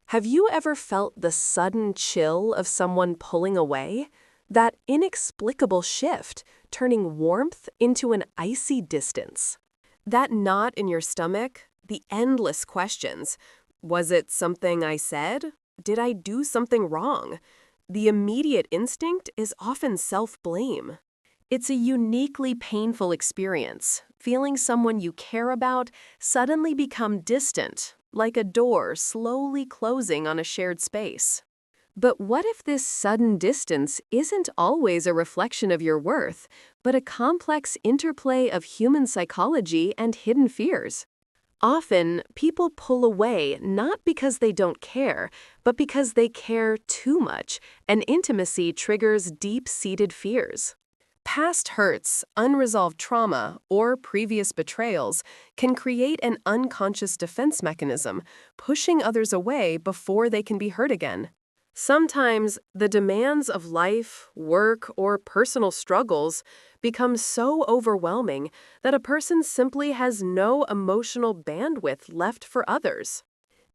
Have you ever felt the sudden chill of someone pulling away? That inexplicable shift, turning warmth into an icy distance. That knot in your stomach, the endless questions. Was it something I said? Did I do something wrong? The immediate instinct is often self-blame. It's a uniquely painful experience, feeling someone you care about suddenly become distant, like a door slowly closing on a shared space. But what if this sudden distance isn't always a reflection of your worth, but a complex interplay of human psychology and hidden fears? Often, people pull away not because they don't care, but because they care too much, and intimacy triggers deep-seated fears. Past hurts, unresolved trauma, or previous betrayals can create an unconscious defense mechanism, pushing others away before they can be hurt again. Sometimes, the demands of life, work, or personal struggles become so overwhelming that a person simply has no emotional bandwidth left for others.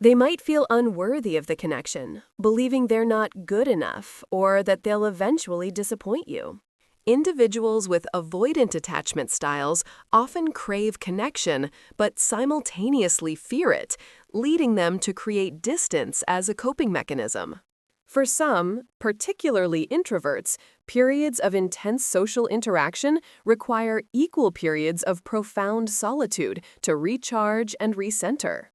They might feel unworthy of the connection, believing they're not good enough or that they'll eventually disappoint you. Individuals with avoidant attachment styles often crave connection but simultaneously fear it, leading them to create distance as a coping mechanism. For some, particularly introverts, periods of intense social interaction require equal periods of profound solitude to recharge and recenter.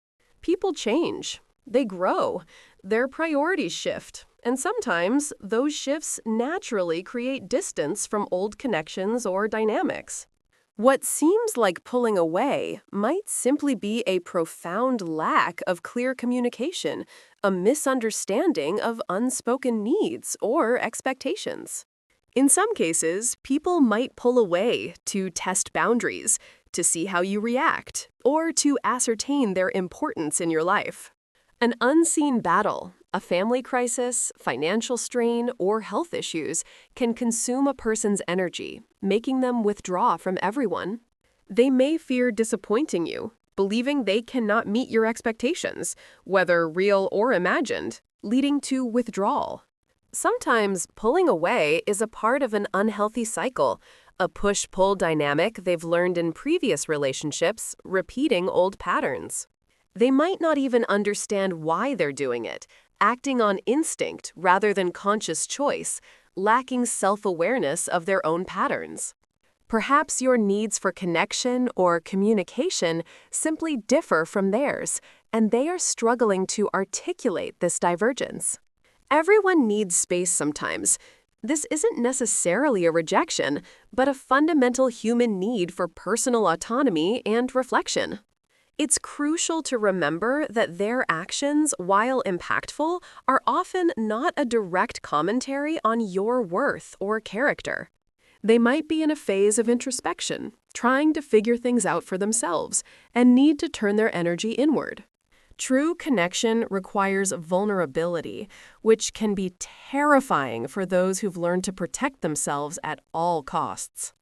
People change, they grow, their priorities shift, and sometimes those shifts naturally create distance from old connections or dynamics. What seems like pulling away might simply be a profound lack of clear communication, a misunderstanding of unspoken needs or expectations. In some cases, people might pull away to test boundaries, to see how you react, or to ascertain their importance in your life. An unseen battle, a family crisis, financial strain, or health issues can consume a person's energy, making them withdraw from everyone. They may fear disappointing you, believing they cannot meet your expectations, whether real or imagined, leading to withdrawal. Sometimes pulling away is a part of an unhealthy cycle, a push-pull dynamic they've learned in previous relationships, repeating old patterns. They might not even understand why they're doing it, acting on instinct rather than conscious choice, lacking self-awareness of their own patterns. Perhaps your needs for connection or communication simply differ from theirs, and they are struggling to articulate this divergence. Everyone needs space sometimes. This isn't necessarily a rejection, but a fundamental human need for personal autonomy and reflection. It's crucial to remember that their actions, while impactful, are often not a direct commentary on your worth or character. They might be in a phase of introspection, trying to figure things out for themselves, and need to turn their energy inward. True connection requires vulnerability, which can be terrifying for those who've learned to protect themselves at all costs.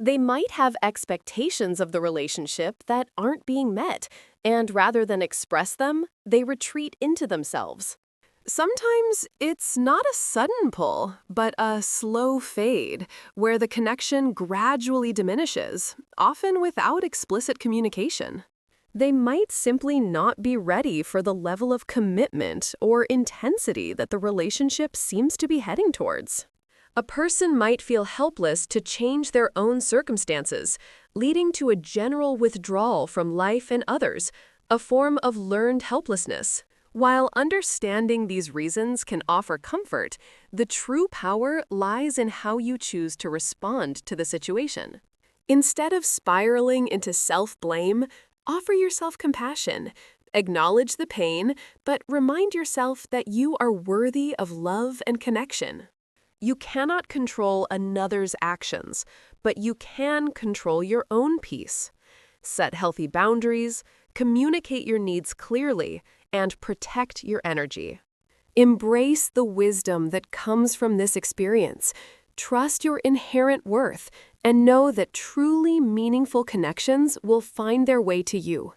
They might have expectations of the relationship that aren't being met, and rather than express them, they retreat into themselves. Sometimes it's not a sudden pull, but a slow fade, where the connection gradually diminishes, often without explicit communication. They might simply not be ready for the level of commitment or intensity that the relationship seems to be heading towards. A person might feel helpless to change their own circumstances, leading to a general withdrawal from life and others, a form of learned helplessness. While understanding these reasons can offer comfort, the true power lies in how you choose to respond to the situation. Instead of spiraling into self-blame, offer yourself compassion. Acknowledge the pain, but remind yourself that you are worthy of love and connection. You cannot control another's actions, but you can control your own peace. Set healthy boundaries, communicate your needs clearly, and protect your energy. Embrace the wisdom that comes from this experience. Trust your inherent worth, and know that truly meaningful connections will find their way to you.